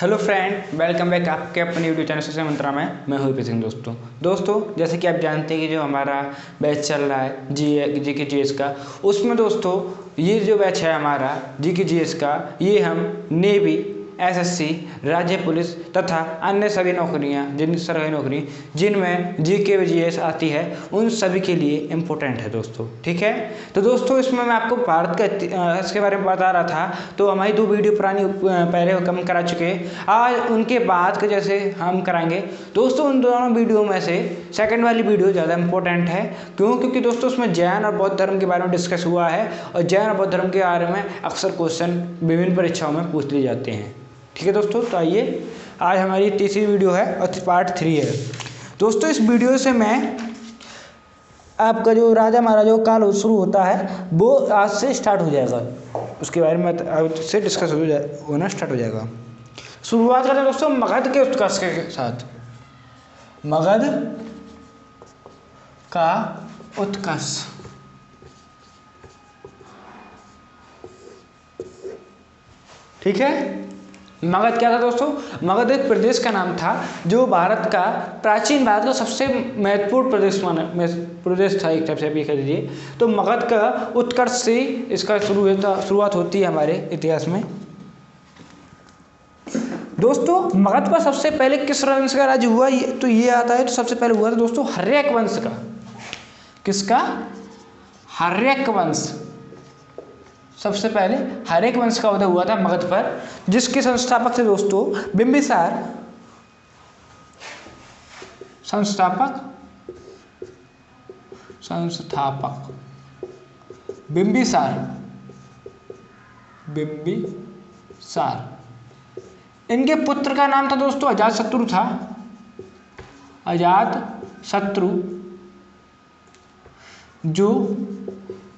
Hello friend, welcome back आपके अपने YouTube channel social मंत्रा में। मैं हूँ सिंह। दोस्तों जैसे कि आप जानते हैं कि जो हमारा बैच चल रहा है जी के जी एस का, उसमें दोस्तों ये जो बैच है हमारा जी के जी एस का, ये हम नेवी, एसएससी, राज्य पुलिस तथा अन्य सभी नौकरियां, जिन सरकारी नौकरी जिनमें जी के जी एस आती है, उन सभी के लिए इम्पोर्टेंट है दोस्तों। ठीक है, तो दोस्तों इसमें मैं आपको भारत का इसके बारे में बता रहा था। तो हमारी 2 वीडियो पुरानी पहले हम करा चुके हैं। आज उनके बाद के जैसे हम कराएंगे दोस्तों। उन दोनों वीडियो में से सेकंड वाली वीडियो ज़्यादा इंपॉर्टेंट है। क्योंकि दोस्तों उसमें जैन और बौद्ध धर्म के बारे में डिस्कस हुआ है, और जैन और बौद्ध धर्म के बारे में अक्सर क्वेश्चन विभिन्न परीक्षाओं में पूछ लिए जाते हैं। ठीक है दोस्तों, तो आइए, आज हमारी तीसरी वीडियो है और पार्ट 3 है दोस्तों। इस वीडियो से मैं आपका जो राजा महाराजा काल शुरू होता है वो आज से स्टार्ट हो जाएगा, उसके बारे में आज से डिस्कस होना स्टार्ट हो जाएगा। शुरुआत करते हैं दोस्तों मगध के उत्कर्ष के साथ। मगध का उत्कर्ष। ठीक है, मगध क्या था दोस्तों? मगध एक प्रदेश का नाम था जो भारत का, प्राचीन भारत का सबसे महत्वपूर्ण प्रदेश था, एक टाइप से आप ये कह दीजिए। तो मगध का उत्कर्ष से इसका शुरुआत होती है हमारे इतिहास में। दोस्तों मगध पर सबसे पहले किस वंश का राज्य हुआ, तो ये आता है। तो सबसे पहले हुआ था दोस्तों हर्यक वंश का। किसका? हर्यक वंश। सबसे पहले हर्यक वंश का उदय हुआ था मगध पर, जिसके संस्थापक थे दोस्तों बिंबिसार। संस्थापक बिंबिसार। इनके पुत्र का नाम था दोस्तों अजातशत्रु था। अजातशत्रु, जो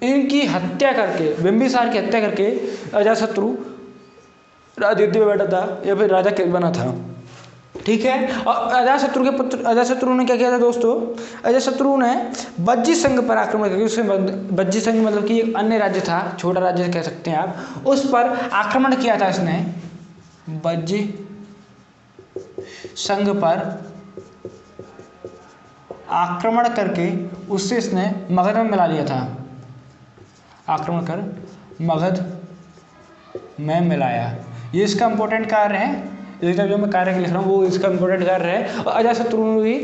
इनकी हत्या करके, बिंबिसार की हत्या करके अजातशत्रु राजगद्दी पे बैठा था या फिर राजा बना था। ठीक है, और अजातशत्रु के पुत्र अजातशत्रु ने क्या किया था दोस्तों? अजातशत्रु ने बज्जी संघ पर आक्रमण करके, उससे बज्जी संघ मतलब कि एक अन्य राज्य था, छोटा राज्य कह सकते हैं आप, उस पर आक्रमण किया था इसने। बज्जी संघ पर आक्रमण करके उससे इसने मगध में मिला लिया था। आक्रमण कर मगध में मिलाया। ये इसका इंपॉर्टेंट कार्य है। जो मैं कार्य लिख रहा हूँ वो इसका इंपॉर्टेंट कार्य है। और अजातशत्रु भी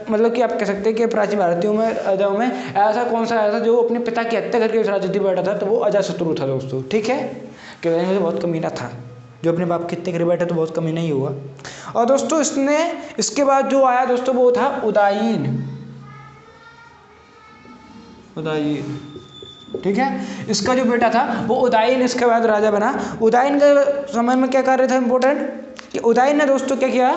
मतलब कि आप कह सकते हैं कि प्राचीन भारतीयों में, राजाओं में ऐसा कौन सा आया था जो अपने पिता की हत्या करके उस राजगद्दी पर बैठा था, तो वो अजातशत्रु था दोस्तों। ठीक है, क्योंकि मुझे बहुत कमीना था, जो अपने बाप की हत्या करके बैठा तो बहुत कमीना ही हुआ। और दोस्तों इसके बाद जो आया दोस्तों वो था उदयीन। ठीक है, इसका जो बेटा था वो उदयीन इसके बाद राजा बना। उदयीन का समय में क्या कार्य था इंपॉर्टेंट, कि उदयीन ने दोस्तों क्या किया?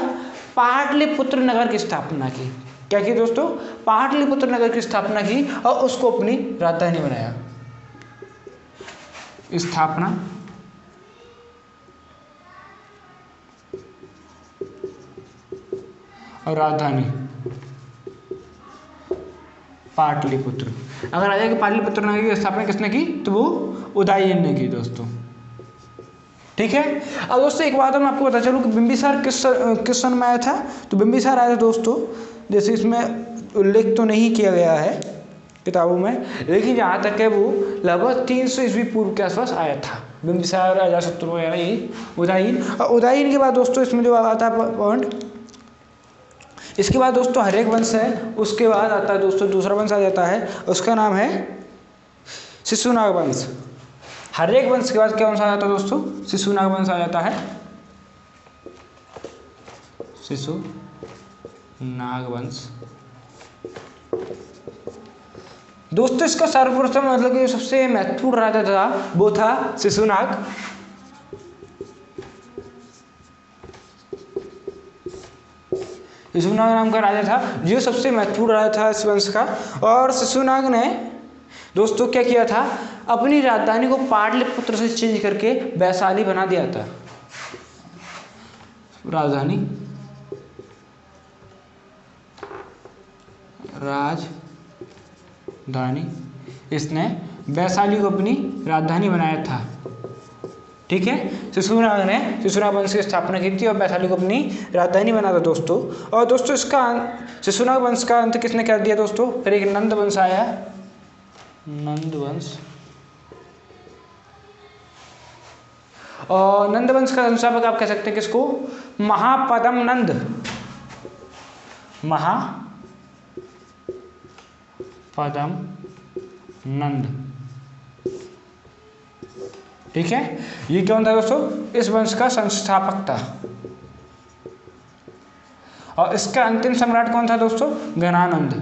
पाटलिपुत्र नगर की स्थापना की। क्या की दोस्तों? पाटलिपुत्र नगर की स्थापना की और उसको अपनी राजधानी बनाया। स्थापना और राजधानी पाटलिपुत्र। अगर राजा के पाटलिपुत्र नगर की स्थापना किसने की, तो वो उदयीन ने की दोस्तों। ठीक है, अब दोस्तों एक बात मैं आपको बता चलूं कि बिंबिसार किस सन में आया था। तो बिंबिसार आया था दोस्तों, जैसे इसमें उल्लेख तो नहीं किया गया है किताबों में, लेकिन जहाँ तक है वो लगभग 300 ईस्वी पूर्व के आसपास आया था। बिंबिसार, अजातशत्रु वगैरह, ये उदयीन। और उदयीन के बाद दोस्तों इसमें जो आता है पॉइंट, इसके बाद दोस्तों हर्यक वंश है। उसके बाद आता है दोस्तों दूसरा वंश आ जाता है, उसका नाम है शिशुनाग वंश। हर्यक वंश के बाद क्या वंश आ जाता है दोस्तों? शिशुनाग वंश आ जाता है। शिशुनाग वंश दोस्तों, इसका सर्वप्रथम मतलब कि सबसे महत्वपूर्ण राजा था वो था शिशुनाग। शिशुनाग नाम का राजा था, जो सबसे महत्वपूर्ण राजा था इस वंश का। और शिशुनाग ने दोस्तों क्या किया था? अपनी राजधानी को पाटलिपुत्र से चेंज करके वैशाली बना दिया था। राजधानी इसने वैशाली को अपनी राजधानी बनाया था। ठीक है। शिशुनाग ने शिशुनाग वंश की स्थापना की थी और वैशाली को अपनी राजधानी बना था दोस्तों। और दोस्तों इसका शिशुनाग वंश का अंत किसने कर दिया दोस्तों? फिर एक नंद वंश आया, नंद वंश। और नंद वंश का संस्थापक आप कह सकते हैं किसको? महापद्म नंद, महापद्म नंद, ठीक है। ये कौन था दोस्तों? इस वंश का संस्थापक था। और इसका अंतिम सम्राट कौन था दोस्तों? घनानंद,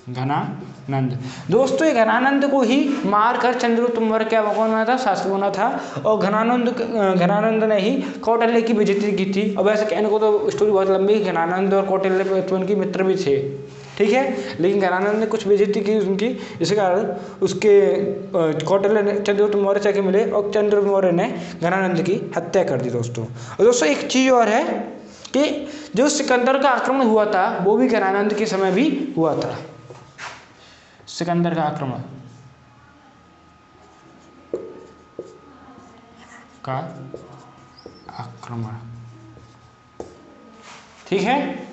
घनानंद। दोस्तों ये घनानंद को ही मारकर चंद्रगुप्त मौर्य क्या कौन बना था? शासक बना था। और घनानंद ने ही कौटिल्य की बेइज्जती की थी। और वैसे कहने को तो स्टोरी बहुत लंबी है, घनानंद और कौटिल्य उनके मित्र भी थे, ठीक है। लेकिन घनानंद ने कुछ बेइज्जती की उनकी, इसी कारण उसके कौटिल्य ने चंद्रगुप्त मौर्य से मिले और चंद्रगुप्त मौर्य ने घनानंद की हत्या कर दी दोस्तों। और दोस्तों एक चीज़ और है कि जो सिकंदर का आक्रमण हुआ था वो भी घनानंद के समय भी हुआ था। सिकंदर का आक्रमण ठीक है।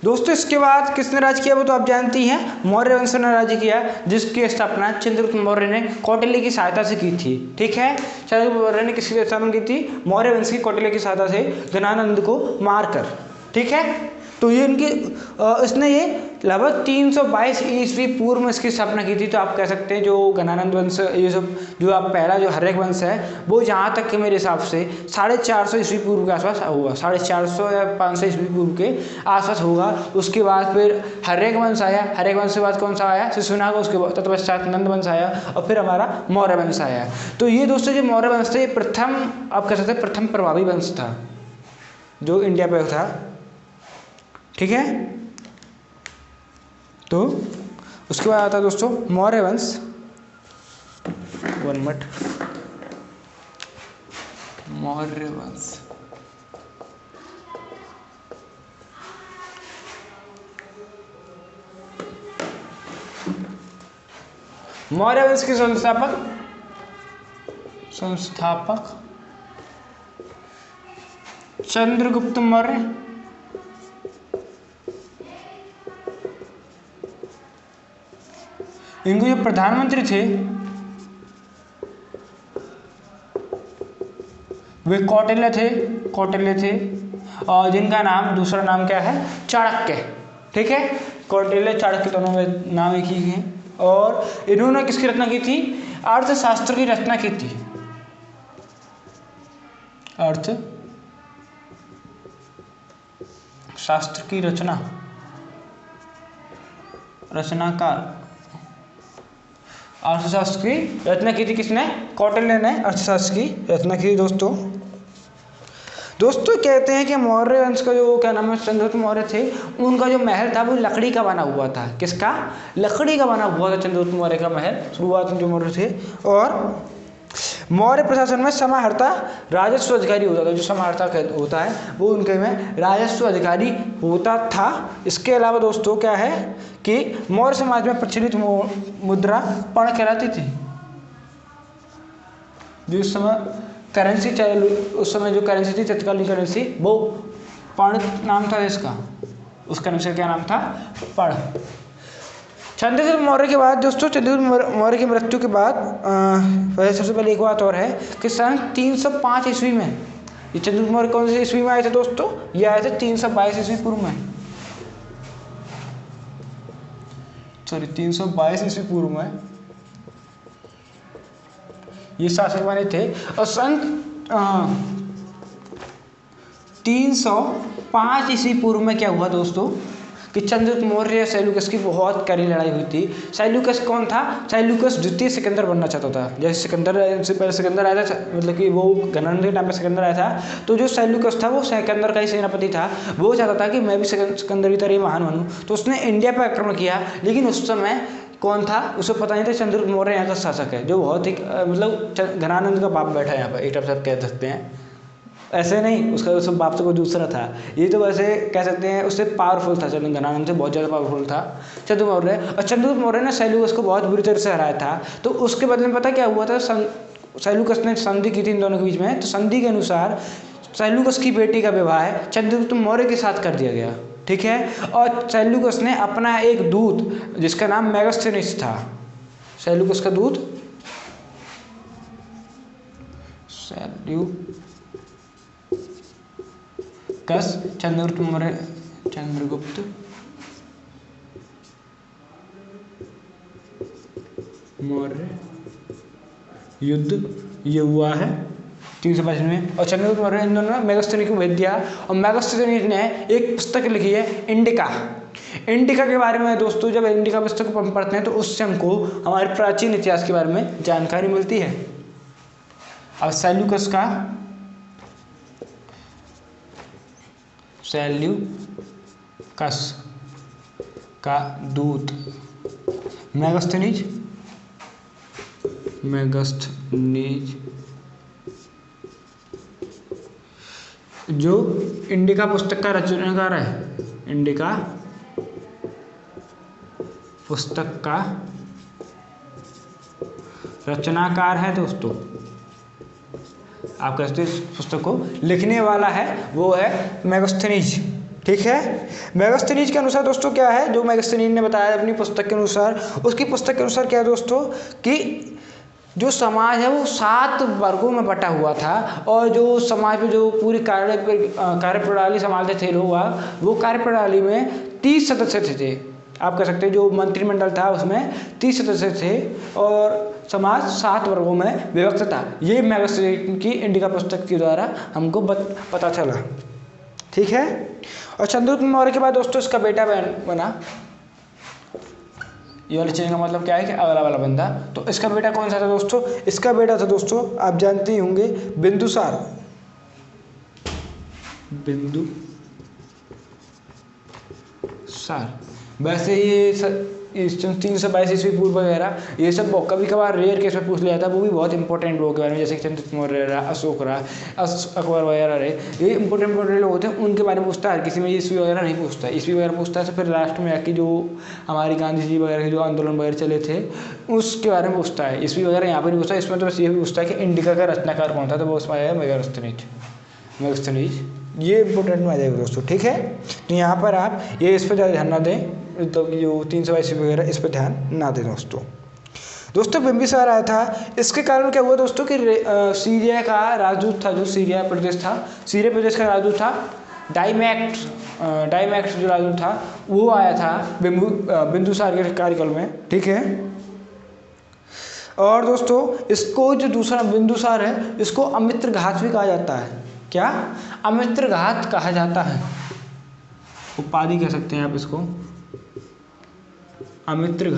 दोस्तों इसके बाद किसने राज किया वो तो आप जानती हैं, मौर्य वंश ने राज किया, जिसकी स्थापना चंद्रगुप्त मौर्य ने कौटिल्य की सहायता से की थी, ठीक है। चंद्रगुप्त मौर्य ने किसकी स्थापना की थी? मौर्य वंश की कौटिल्य की सहायता से घनानंद को मारकर, ठीक है। तो ये इनकी इसने ये लगभग 322 ईस्वी पूर्व में इसकी स्थापना की थी। तो आप कह सकते हैं जो घनानंद वंश, ये सब जो आप पहला जो हर्यक वंश है वो जहाँ तक कि मेरे हिसाब से 450 ईस्वी पूर्व के आसपास होगा, 450 या 500 ईस्वी पूर्व के आसपास होगा। उसके बाद फिर हर्यक वंश आया, हर्यक वंश के बाद कौन सा आया? शिशुनाग। उसके बाद तत्पश्चात नंद वंश आया और फिर हमारा मौर्य वंश आया। तो ये दोस्तों जो मौर्य वंश था ये प्रथम, आप कह सकते हैं प्रथम प्रभावी वंश था जो इंडिया पे था, ठीक है। तो उसके बाद आता है दोस्तों मौर्य वंश। 1 मिनट। मौर्य वंश, मौर्य वंश के संस्थापक चंद्रगुप्त मौर्य। इनको जो प्रधानमंत्री थे वे कौटिल्य थे। और जिनका नाम, दूसरा नाम क्या है? चाणक्य, ठीक है। कौटिल्य चाणक्य दोनों में नाम एक ही हैं। और इन्होंने किसकी रचना की थी? अर्थशास्त्र की रचना की थी। अर्थशास्त्र की रचनाकार अर्थशास्त्र की रचना की थी किसने? कौटिल्य ने अर्थशास्त्र की रचना की दोस्तों कहते हैं कि मौर्य वंश का जो क्या नाम है चंद्रगुप्त मौर्य थे, उनका जो महल था वो लकड़ी का बना हुआ था। किसका? लकड़ी का बना हुआ था चंद्रगुप्त मौर्य का महल, शुरुआत में जो मौर्य थे। और मौर्य प्रशासन में समाहर्ता राजस्व अधिकारी होता था। जो समाहर्ता होता है वो उनके में राजस्व अधिकारी होता था। इसके अलावा दोस्तों क्या है कि मौर्य समाज में प्रचलित मुद्रा पर्ण कहलाती थी। जिस समय करेंसी उस समय जो करेंसी थी, तत्कालीन करेंसी, वो पर्ण नाम था इसका, उस करेंसी का क्या नाम था? पर्ण। चंद्रगुप्त मौर्य के बाद दोस्तों, चंद्रगुप्त मौर्य की मृत्यु के बाद सबसे पहले एक बात और है कि सन 305 ईस्वी में, ये चंद्रगुप्त मौर्य कौन सी ईस्वी में आए थे दोस्तों? ये आए थे 322 ईस्वी पूर्व में, 322 ईस्वी पूर्व में ये शासक बने थे। और सन 305 ईस्वी पूर्व में क्या हुआ दोस्तों कि चंद्रगुप्त मौर्य या सेल्यूकस की बहुत कड़ी लड़ाई हुई थी। सेल्यूकस कौन था? सेल्यूकस द्वितीय सिकंदर बनना चाहता था। जैसे सिकंदर से पहले सिकंदर आया था, मतलब कि वो घनानंद के टाइम पे सिकंदर आया था, तो जो सेल्यूकस था वो सिकंदर का ही सेनापति था। वो चाहता था कि मैं भी सिकंदर की तरह महान बनूं, तो उसने इंडिया पर आक्रमण किया। लेकिन उस समय कौन था उसे पता नहीं था, चंद्रगुप्त मौर्य यहाँ का शासक है, जो बहुत ही मतलब घनानंद का बाप बैठा है यहाँ पर, एक टाइप से कह सकते हैं। ऐसे नहीं, उसका उस बाप से कोई दूसरा था, ये तो वैसे कह सकते हैं उससे पावरफुल था, चलो घनानंद से बहुत ज़्यादा पावरफुल था चंद्रगुप्त मौर्य। और चंद्रगुप्त मौर्य ने सेल्यूकस को बहुत बुरी तरह से हराया था। तो उसके बदले में पता क्या हुआ था, सेल्यूकस ने संधि की थी इन दोनों के बीच में। तो संधि के अनुसार सेल्यूकस की बेटी का विवाह चंद्रगुप्त मौर्य के साथ कर दिया गया, ठीक है। और सेल्यूकस ने अपना एक दूत जिसका नाम मेगास्थनीज था, सेल्यूकस का दूत चंद्रगुप्त मौर्य युद्ध ये हुआ है 322 में। और चंद्रगुप्त मौर्य इन दोनों ने मेगास्थनीज को भेज दिया। और मेगास्थनीज ने एक पुस्तक लिखी है इंडिका। इंडिका के बारे में दोस्तों, जब इंडिका पुस्तक को हम पढ़ते हैं तो उससे हमको हमारे प्राचीन इतिहास के बारे में जानकारी मिलती है। अब सेल्यूकस का दूत मेगास्थनीज जो इंडिका पुस्तक का रचनाकार है, इंडिका पुस्तक का रचनाकार है दोस्तों। आप कहते हैं पुस्तक को लिखने वाला है वो है मेगास्थनीज, ठीक है। मेगास्थनीज के अनुसार दोस्तों क्या है, जो मेगास्थनीज ने बताया अपनी पुस्तक के अनुसार, उसकी पुस्तक के अनुसार क्या है दोस्तों कि जो समाज है वो 7 वर्गों में बटा हुआ था। और जो समाज में जो पूरी कार्यप्रणाली संभालते थे लोग, वो कार्यप्रणाली में 30 सदस्य थे। आप कह सकते हैं जो मंत्रिमंडल था उसमें 30 सदस्य थे और समाज 7 वर्गों में विभक्त था। ये मेगास्थनीज की इंडिका पुस्तक के द्वारा हमको पता चला, ठीक है। और चंद्रगुप्त मौर्य के बाद दोस्तों इसका बेटा बना। ये वाले चीज़ का मतलब क्या है कि अगला वाला बंदा। तो इसका बेटा कौन सा था दोस्तों? इसका बेटा था दोस्तों, आप जानते ही होंगे, बिंदुसार। वैसे ये 322 ईस्वी पूर्व वगैरह ये सब कभी कभार रेयर केस में पूछ लिया था, वो भी बहुत इंपॉर्टेंट लोगों के बारे में, जैसे कि चंद्रगुप्त मौर्य रहा, अशोक रहा, अकबर वगैरह रहे, ये इंपॉर्टेंट लोग होते हैं, उनके बारे में पूछता है। किसी में ईस्वी वगैरह नहीं पूछता, ईस्वी वगैरह पूछता है तो फिर लास्ट में आके जो हमारी गांधी जी वगैरह के जो आंदोलन वगैरह चले थे उसके बारे में पूछता है। ईस्वी वगैरह यहाँ पर नहीं पूछता, इसमें तो बस ये भी पूछता है कि इंडिका का रचनाकार कौन था, तो वो उसमें आया मेगास्थनीज। ये इंपॉर्टेंट में आ जाएगा दोस्तों, ठीक है। तो यहाँ पर आप ये इस पर ज़्यादा ध्यान ना दें, तो जो 322 वगैरह इस पर ध्यान ना दें दोस्तों। बिंबिसार आया था, इसके कारण क्या हुआ दोस्तों कि सीरिया का राजदूत था, जो सीरिया प्रदेश का राजदूत था, डाइमैक्स जो राजदूत था वो आया था बिंदुसार के कार्यकाल में, ठीक है। और दोस्तों इसको जो दूसरा बिंदुसार है इसको अमित्र घात भी कहा जाता है। क्या? अमित्र घात कहा जाता है, उपाधि कह सकते हैं आप इसको, अमित्र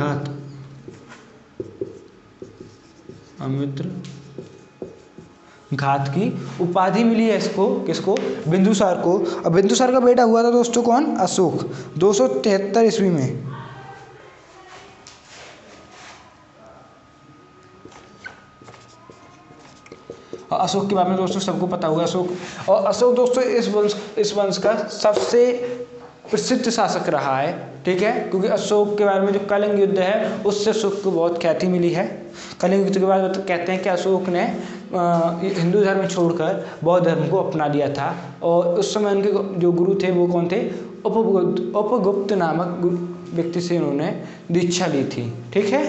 घात की उपाधि मिली है इसको, किसको? बिंदुसार को। अब बिंदुसार का बेटा हुआ था दोस्तों कौन? अशोक, 273 ईस्वी में। अशोक के बारे में दोस्तों सबको पता होगा। अशोक दोस्तों इस वंश का सबसे प्रसिद्ध शासक रहा है, ठीक है, क्योंकि अशोक के बारे में जो कलिंग युद्ध है उससे अशोक को बहुत ख्याति मिली है। कलिंग युद्ध के बाद तो कहते हैं कि अशोक ने हिंदू धर्म छोड़कर बौद्ध धर्म को अपना लिया था। और उस समय उनके जो गुरु थे वो कौन थे? उपगुप्त नामक व्यक्ति से उन्होंने दीक्षा ली थी, ठीक है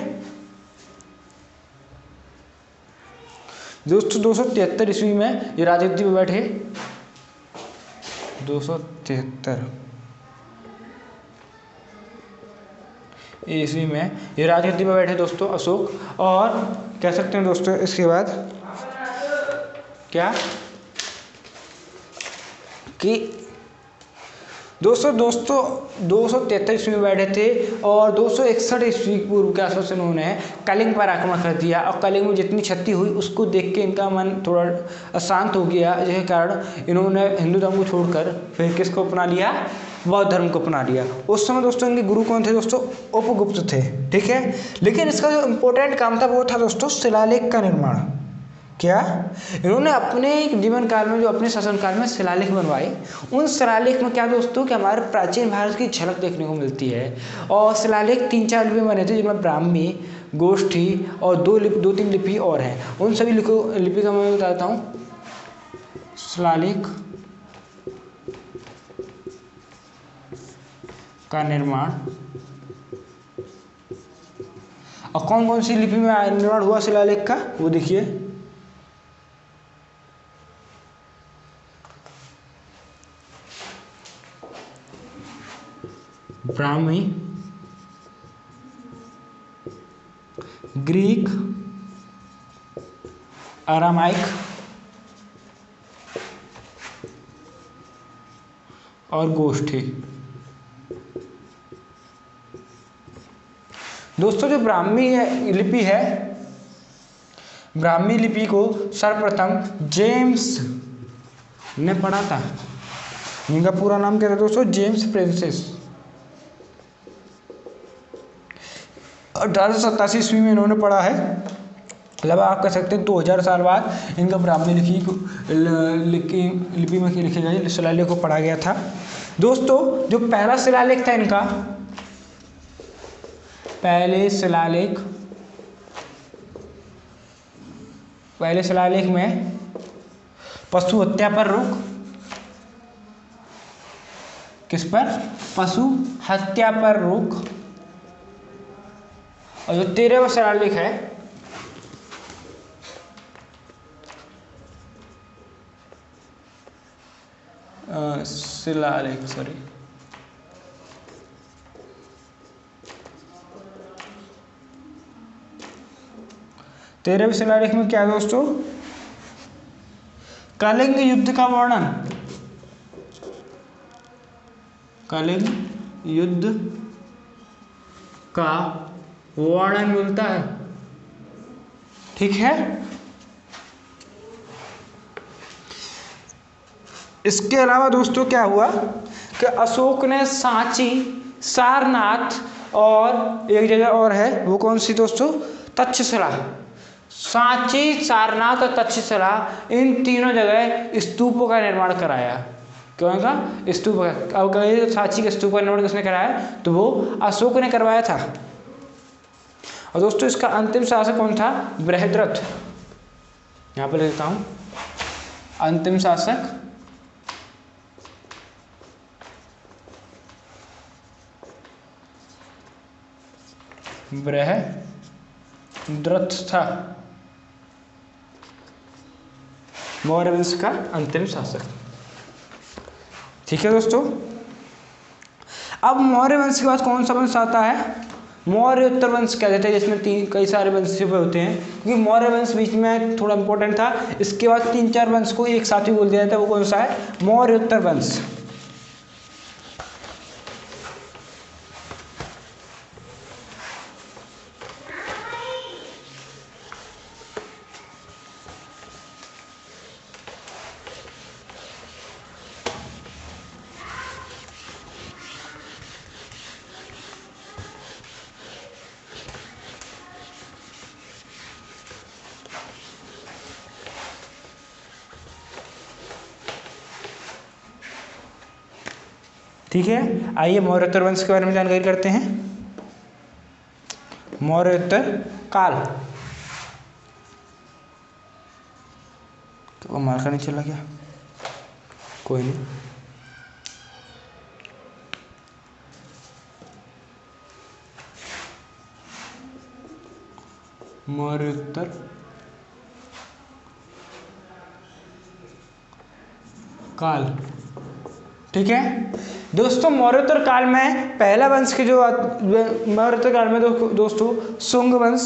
दोस्तों। 273 ईस्वी में ये राजगद्दी पे बैठे, 273 ईस्वी में ये राजगद्दी पे बैठे दोस्तों अशोक। और कह सकते हैं दोस्तों इसके बाद क्या कि दोस्तों 233 ईस्वी में बैठे थे और 261 ईस्वी पूर्व के आसपास इन्होंने कलिंग पर आक्रमण कर दिया और कलिंग में जितनी क्षति हुई उसको देख के इनका मन थोड़ा अशांत हो गया, जिसके कारण इन्होंने हिंदू धर्म को छोड़कर फिर किसको अपना लिया, बौद्ध धर्म को अपना लिया। उस समय दोस्तों इनके गुरु कौन थे दोस्तों, उपगुप्त थे, ठीक है। लेकिन इसका जो इम्पोर्टेंट काम था वो था दोस्तों शिलालेख का निर्माण। क्या इन्होंने अपने जीवन काल में, जो अपने शासन काल में शिलालेख बनवाए, उन शिलालेख में क्या दोस्तों कि हमारे प्राचीन भारत की झलक देखने को मिलती है। और शिलालेख 3-4 लिपि बने थे, जिनमें ब्राह्मी, गोष्ठी और 2-3 लिपि और हैं। उन सभी लिपि का मैं बताता हूँ। शिलालेख का निर्माण और कौन कौन सी लिपि में निर्माण हुआ शिलालेख का, वो देखिए। ब्राह्मी, ग्रीक, अरामाइक और गोष्ठी। दोस्तों जो ब्राह्मी लिपि है, ब्राह्मी लिपि को सर्वप्रथम जेम्स ने पढ़ा था। इनका पूरा नाम क्या था दोस्तों, जेम्स प्रिंसेस। 1887 ईस्वी में इन्होंने पढ़ा है। मतलब आप कह सकते हैं 2000 साल बाद इनका ब्राह्मी लिपि में लिखे गए शिलालेख को पढ़ा गया था। दोस्तों जो पहला शिलालेख था इनका, पहले शिलालेख में पशु हत्या पर रोक, किस पर, पशु हत्या पर रोक। और जो 13वां शिलालेख है, शिलालेख 13वें शिलालेख में क्या है दोस्तों, कलिंग युद्ध का वर्णन, कलिंग युद्ध का वर्णन मिलता है, ठीक है। इसके अलावा दोस्तों क्या हुआ कि अशोक ने सांची, सारनाथ और एक जगह और है, वो कौन सी दोस्तों, तक्षशिला। सांची, सारनाथ और तक्षशिला, इन तीनों जगह स्तूपों का निर्माण कराया। क्यों का स्तूप का, अब कहिए सांची के स्तूप का निर्माण किसने कराया, तो वो अशोक ने करवाया था। और दोस्तों इसका अंतिम शासक कौन था, बृहद्रथ। यहाँ पर लिखता हूँ, अंतिम शासक बृहद्रथ था, मौर्य वंश का अंतिम शासक, ठीक है दोस्तों। अब मौर्य वंश के बाद कौन सा वंश आता है, मौर्योत्तर वंश कहते थे, जिसमें कई सारे वंश छिपे होते हैं, क्योंकि मौर्य वंश बीच में थोड़ा इंपॉर्टेंट था। इसके बाद 3-4 वंश को एक साथ ही बोल दिया जाता है, वो कौन सा है, मौर्योत्तर वंश। ठीक है, आइए मौर्योत्तर वंश के बारे में जानकारी करते हैं। मौर्योत्तर काल, तो मार्कर नहीं चला गया, कोई नहीं। मौर्योत्तर काल, ठीक है दोस्तों। मौर्योत्तर काल में पहला वंश के जो मौर्योत्तर काल में दोस्तों शुंग वंश,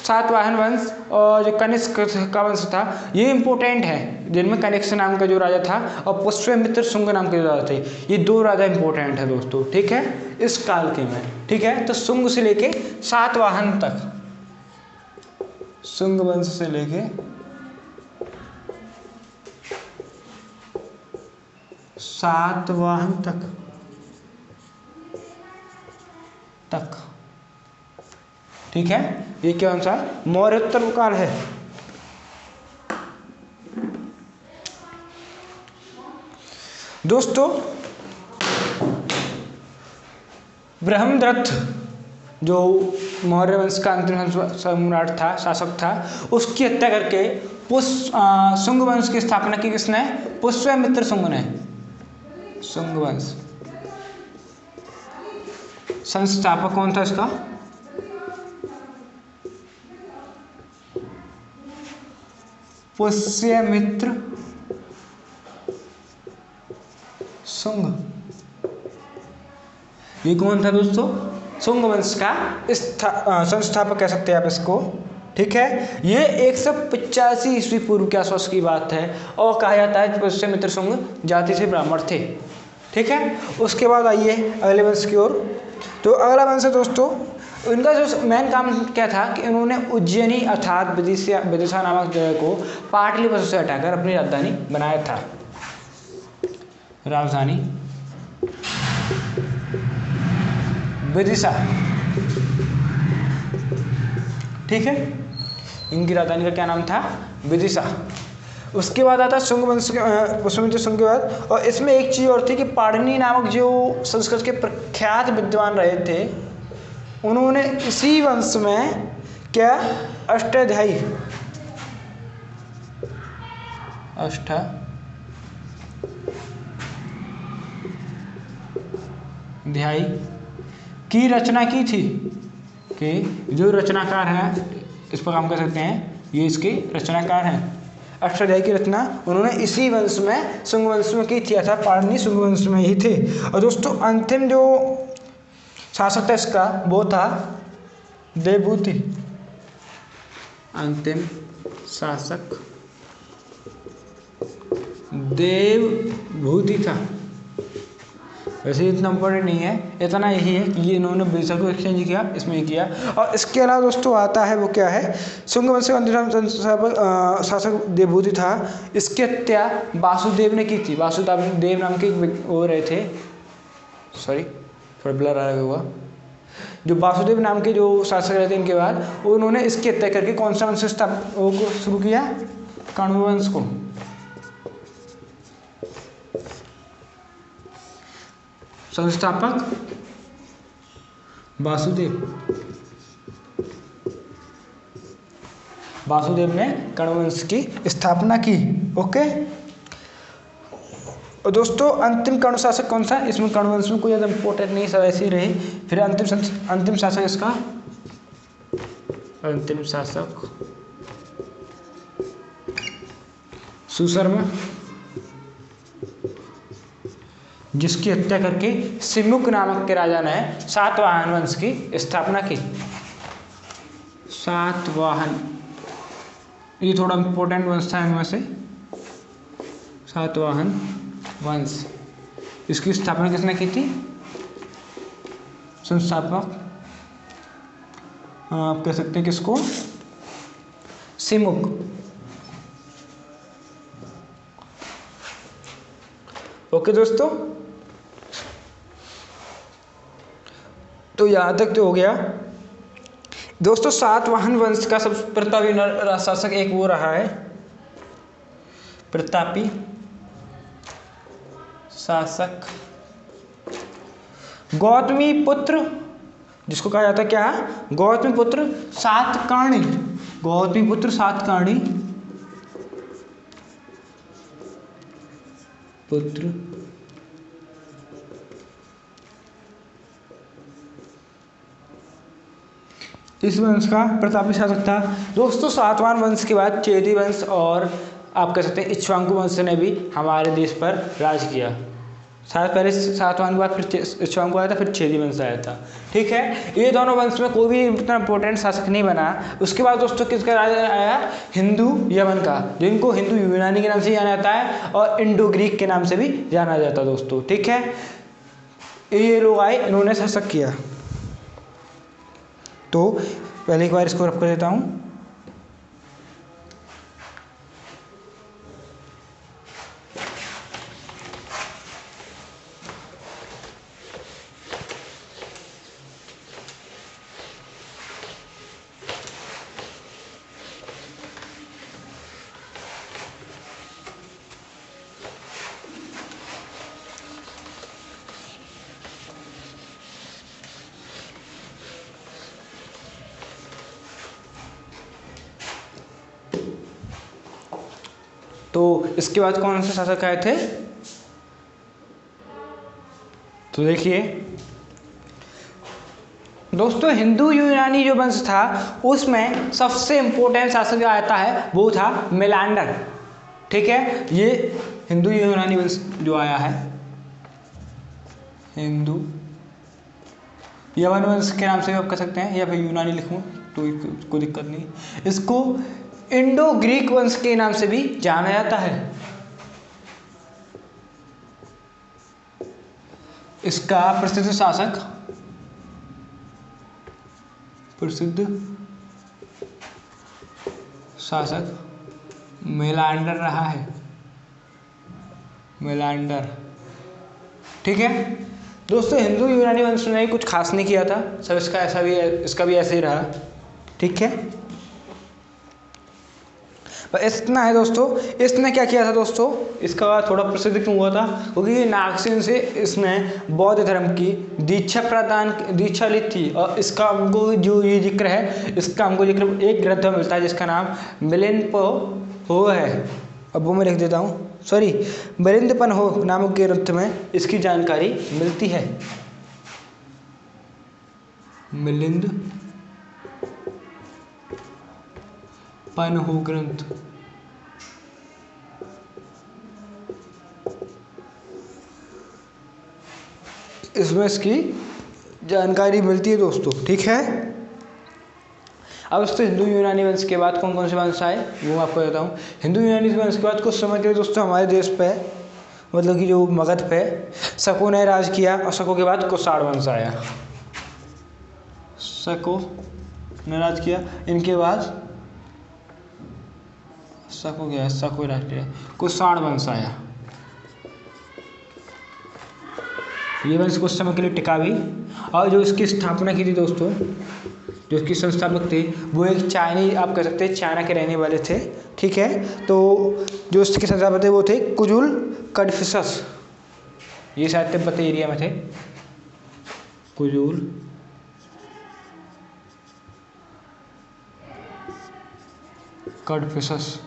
सातवाहन वंश और जो कनिष्क का वंश था ये इंपॉर्टेंट है, जिनमें कनिष्क नाम का जो राजा था और पुष्यमित्र शुंग नाम के जो राजा थे, ये दो राजा इंपॉर्टेंट है दोस्तों, ठीक है, इस काल के में, ठीक है। तो शुंग से लेके सातवाहन तक, शुंग वंश से लेके सातवाहन तक ठीक है, ये क्या सा मौर्योत्तर काल है। दोस्तों ब्रह्मदत्त जो मौर्य वंश का अंतिम सम्राट था, शासक था, उसकी हत्या करके शुंग वंश की स्थापना की किसने? पुष्यमित्र शुंग ने। शुंग वंश संस्थापक कौन था इसका? पुष्यमित्र शुंग। ये कौन था दोस्तों? शुंग वंश का संस्थापक कह सकते हैं आप इसको, ठीक है। ये 185 ईस्वी पूर्व के आसपास की बात है और कहा जाता है पुष्यमित्र शुंग जाति से ब्राह्मण थे, ठीक है। उसके बाद आइए अगले वंश की ओर। तो अगला वंश है दोस्तों, इनका जो मेन काम क्या था कि इन्होंने उज्जैनी अर्थात विदिशा नामक जगह को पाटलिपुत्र से हटाकर अपनी राजधानी बनाया था। राजधानी विदिशा, ठीक है, इनकी राजधानी का क्या नाम था? विदिशा। उसके बाद आता शुंग वंश पुष्यमित्र शुंग के बाद, और इसमें एक चीज़ और थी कि पाणिनि नामक जो संस्कृत के प्रख्यात विद्वान रहे थे, उन्होंने इसी वंश में क्या अष्टाध्यायी की रचना की थी, कि जो रचनाकार हैं इस पर काम कर सकते हैं, ये इसके रचनाकार हैं। अष्टाध्यायी की रचना उन्होंने इसी वंश में शुंग वंश में की थी, अर्थात पाणिनि शुंग वंश में ही थे। और दोस्तों अंतिम जो शासक था इसका वो था देवभूति। अंतिम शासक देवभूति था। वैसे इतना इम्पोर्टेंट नहीं है, इतना यही है कि ये इन्होंने विदिशा को एक्सचेंज किया, इसमें किया। और इसके अलावा दोस्तों आता है वो क्या है, शुंग वंश का अंतिम शासक देवभूति था। इसकी हत्या वासुदेव ने की थी। वासुदेव नाम के वो रहे थे, सॉरी थोड़ा ब्लर आ हुआ, जो वासुदेव नाम के जो शासक रहे थे इनके बाद, उन्होंने इसकी हत्या करके कौन सा वंश शुरू किया? कण्व वंश को। संस्थापक वासुदेव ने कण्व वंश की स्थापना की, ओके। और दोस्तों अंतिम कण्व शासक कौन सा? इसमें कण्व वंश में कोई ज़्यादा इंपॉर्टेंट नहीं, सब ऐसे ही रही। फिर अंतिम शासक इसका, अंतिम शासक सुशर्मा, जिसकी हत्या करके सिमुक नामक के राजा ने सातवाहन वंश की स्थापना की। सातवाहन, ये थोड़ा इंपॉर्टेंट वंश था इनमें से, सातवाहन वंश। इसकी स्थापना किसने की थी? संस्थापक आप कह सकते हैं किसको? सिमुक, ओके दोस्तों। तो यहाँ तक तो हो गया दोस्तों। सातवाहन वंश का सबसे प्रतापी शासक एक वो रहा है, प्रतापी शासक गौतमी पुत्र, जिसको कहा जाता है क्या? गौतमी पुत्र सातकर्णी। गौतमी पुत्र सातकर्णी पुत्र इस वंश का प्रतापी शासक था दोस्तों। सातवाहन वंश के बाद चेदी वंश और आप कह सकते हैं इक्ष्वाकु वंश ने भी हमारे देश पर राज किया। पहले सातवाहन के बाद फिर इक्ष्वाकु को आया था, फिर छेदी वंश आया था। ठीक है, ये दोनों वंश में कोई भी इतना इंपॉर्टेंट शासक नहीं बना। उसके बाद दोस्तों किसका राजा आया? हिंदू यमन का, जिनको हिंदू यूनानी के नाम से जाना जाता है और इंडो ग्रीक के नाम से भी जाना जाता है दोस्तों। ठीक है, ये लोग आए, इन्होंने शासक किया। तो पहले एक बार इसको रख कर देता हूँ। तो इसके बाद कौन से शासक आए थे? तो देखिए दोस्तों, हिंदू यूनानी जो वंश था उसमें सबसे इंपॉर्टेंट शासक जो आता है वो था मेलांडर। ठीक है, ये हिंदू यूनानी वंश जो आया है, हिंदू यमन वंश के नाम से भी आप कह सकते हैं, या फिर यूनानी लिखूं तो कोई दिक्कत नहीं। इसको इंडो ग्रीक वंश के नाम से भी जाना जाता है। इसका प्रसिद्ध शासक मेलांडर रहा है, मेलांडर। ठीक है दोस्तों, हिंदू यूनानी वंश ने कुछ खास नहीं किया था, सब इसका भी ऐसे ही रहा। ठीक है, पर इतना है दोस्तों। इसने क्या किया था दोस्तों, इसका थोड़ा प्रसिद्ध क्यों हुआ था? क्योंकि नागसेन से इसने बौद्ध धर्म की दीक्षा ली थी। और इसका हमको जो ये जिक्र है, इसका हमको जिक्र एक ग्रंथ में मिलता है जिसका नाम मिलिंदपनहो है। अब वो मैं लिख देता हूँ, सॉरी, मिलिंदपनहो नामक ग्रंथ में इसकी जानकारी मिलती है। मिलिंदपनहो ग्रंथ, इसमें इसकी जानकारी मिलती है दोस्तों। ठीक है, अब दोस्तों हिंदू यूनानी वंश के बाद कौन कौन से वंश आए वो मैं आपको बताता हूँ। हिंदू यूनानी वंश के बाद कुछ समय के लिए दोस्तों हमारे देश पे, मतलब कि जो मगध पे शकों ने राज किया, और शकों के बाद कुषाण वंश आया। शकों ने राज किया, इनके बाद शकों राज किया, कुषाण वंश आया। ये वंश कुछ समय के लिए टिका भी, और जो इसकी स्थापना की थी दोस्तों, जो इसकी संस्थापक थे वो एक चाइनीज, आप कह सकते हैं चाइना के रहने वाले थे। ठीक है, तो जो इसके संस्थापक थे वो थे कुजुल कड़फिसस। ये शायद तिब्बत एरिया में थे, कुजुल कड़फिसस।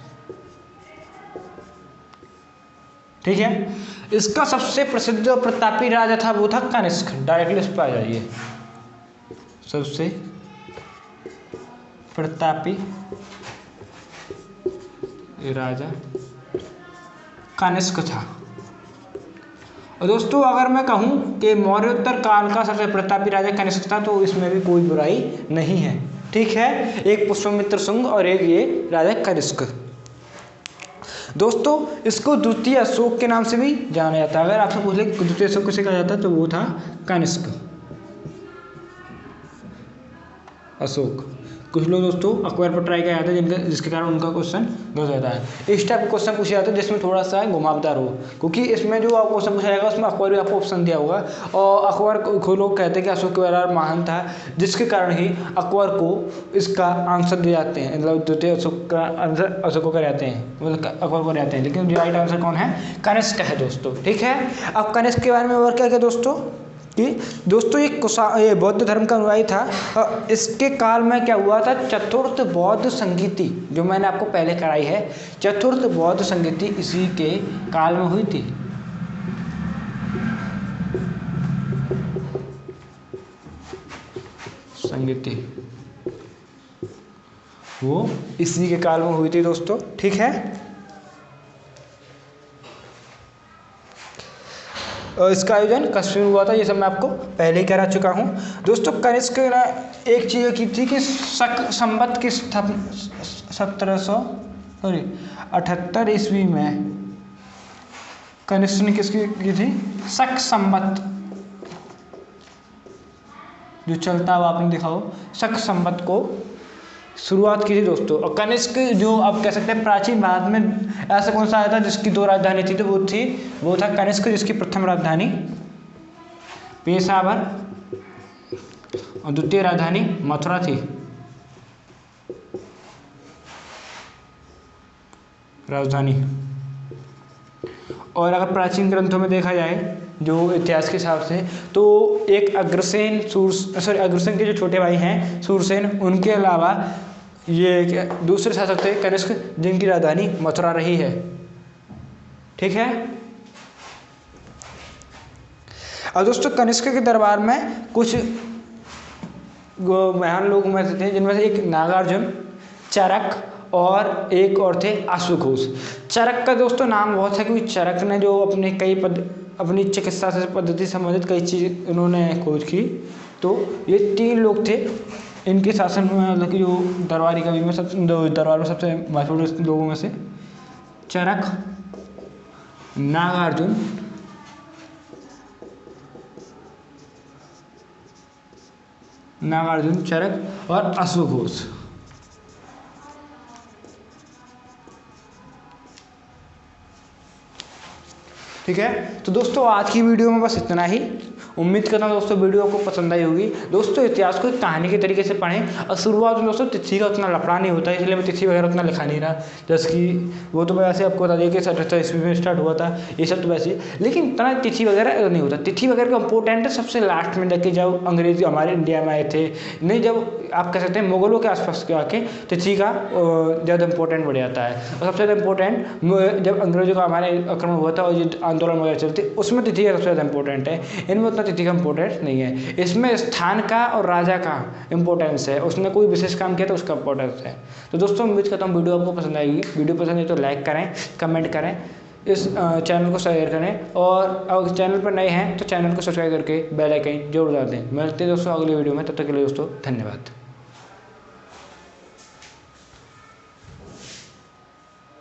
ठीक है, इसका सबसे प्रसिद्ध और प्रतापी राजा था वो था कनिष्क। डायरेक्टली उस पर आ जाइए, सबसे प्रतापी राजा कनिष्क था। और दोस्तों अगर मैं कहूं कि मौर्योत्तर काल का सबसे प्रतापी राजा कनिष्क था, तो इसमें भी कोई बुराई नहीं है। ठीक है, एक पुष्यमित्र शुंग और एक ये राजा कनिष्क। दोस्तों इसको द्वितीय अशोक के नाम से भी जाना जाता है। अगर आपसे पूछ ले द्वितीय अशोक किसे कहा जाता है, तो वो था कनिष्क, अशोक। कुछ लोग दोस्तों अकबर पर ट्राई किया जाता है जिसके कारण उनका क्वेश्चन गलत जाता है। इस टाइप का क्वेश्चन पूछा जाता है जिसमें थोड़ा सा घुमावदार हो, क्योंकि इसमें जो आपको क्वेश्चन पूछा जाएगा उसमें अकबर भी आपको ऑप्शन दिया होगा। और अकबर को लोग कहते हैं कि अशोक के बराबर महान था, जिसके कारण ही अकबर को इसका आंसर दिए जाते हैं, मतलब द्वितीय अशोक का आंसर अशोक को जाते हैं, मतलब अकबर को जाते हैं। लेकिन जो राइट आंसर कौन है? कनिष्क है दोस्तों। ठीक है, अब कनिष्क के बारे में और क्या क्या दोस्तों, कि दोस्तों ये बौद्ध धर्म का अनुयायी था। इसके काल में क्या हुआ था, चतुर्थ बौद्ध संगीति जो मैंने आपको पहले कराई है, चतुर्थ बौद्ध संगीति इसी के काल में हुई थी। संगीति वो इसी के काल में हुई थी दोस्तों। ठीक है, इसका आयोजन कश्मीर में हुआ था। ये सब मैं आपको पहले ही करा चुका हूँ। दोस्तों कनिष्क ने एक चीज़ की थी कि शक संवत की 1778 ईस्वी में कनिष्क ने किसकी की थी? शक संवत, जो चलता हुआ आपने देखा हो, शक संवत को शुरुआत की थी दोस्तों। और कनिष्क जो आप कह सकते हैं प्राचीन भारत में ऐसा कौन सा आया था जिसकी 2 राजधानी थी, तो वो था कनिष्क, जिसकी प्रथम राजधानी पेशावर और द्वितीय राजधानी मथुरा थी। राजधानी। और अगर प्राचीन ग्रंथों में देखा जाए जो इतिहास के हिसाब से, तो एक अग्रसेन अग्रसेन के जो छोटे भाई हैं सूरसेन, उनके अलावा ये दूसरे शासक थे कनिष्क, जिनकी राजधानी मथुरा रही है। ठीक है। और दोस्तों कनिष्क के दरबार में कुछ महान लोग में से थे, जिनमें से एक नागार्जुन, चरक और एक और थे अश्वघोष। चरक का दोस्तों नाम बहुत है क्योंकि चरक ने जो अपनी चिकित्सा से पद्धति संबंधित कई चीज़ उन्होंने खोज की। तो ये 3 लोग थे इनके शासन में, मतलब कि जो दरबारी कवि में दरबार में सबसे महत्वपूर्ण लोगों में से चरक, नागार्जुन, चरक और अश्वघोष। ठीक है। तो दोस्तों आज की वीडियो में बस इतना ही। उम्मीद करता हूँ दोस्तों वीडियो आपको पसंद आई होगी। दोस्तों इतिहास को एक कहानी के तरीके से पढ़ें। और शुरुआत में दोस्तों तिथि का उतना लफड़ा नहीं होता है, इसलिए मैं तिथि वगैरह उतना लिखा नहीं रहा। जैसे कि वो तो मैं वैसे आपको बता दिया कि 17 ईस्वी में स्टार्ट हुआ था, ये सब तो वैसे, लेकिन इतना तिथि वगैरह नहीं होता। तिथि वगैरह का इंपॉर्टेंट है सबसे लास्ट में, जबकि जब अंग्रेज हमारे इंडिया में आए थे, नहीं जब आप कह सकते हैं मुगलों के आसपास के आके तिथि का ज़्यादा इंपॉर्टेंट बढ़ जाता है। और सबसे ज़्यादा इंपॉर्टेंट जब अंग्रेजों का हमारे आक्रमण हुआ था और जो आंदोलन वगैरह चलते, उसमें तिथि का सबसे ज़्यादा इंपॉर्टेंट है। इनमें उतना तिथि का इंपॉर्टेंस नहीं है। इसमें स्थान का और राजा का इंपॉर्टेंस है, उसने कोई विशेष काम किया तो उसका इंपॉर्टेंस है। तो दोस्तों उम्मीद करता हूँ वीडियो आपको पसंद आएगी। वीडियो पसंद है तो लाइक करें, कमेंट करें, इस चैनल को शेयर करें, और अगर चैनल पर नए हैं तो चैनल को सब्सक्राइब करके बेल आइकन जरूर दबा दें। मिलते हैं दोस्तों अगली वीडियो में, तब तक के लिए दोस्तों धन्यवाद।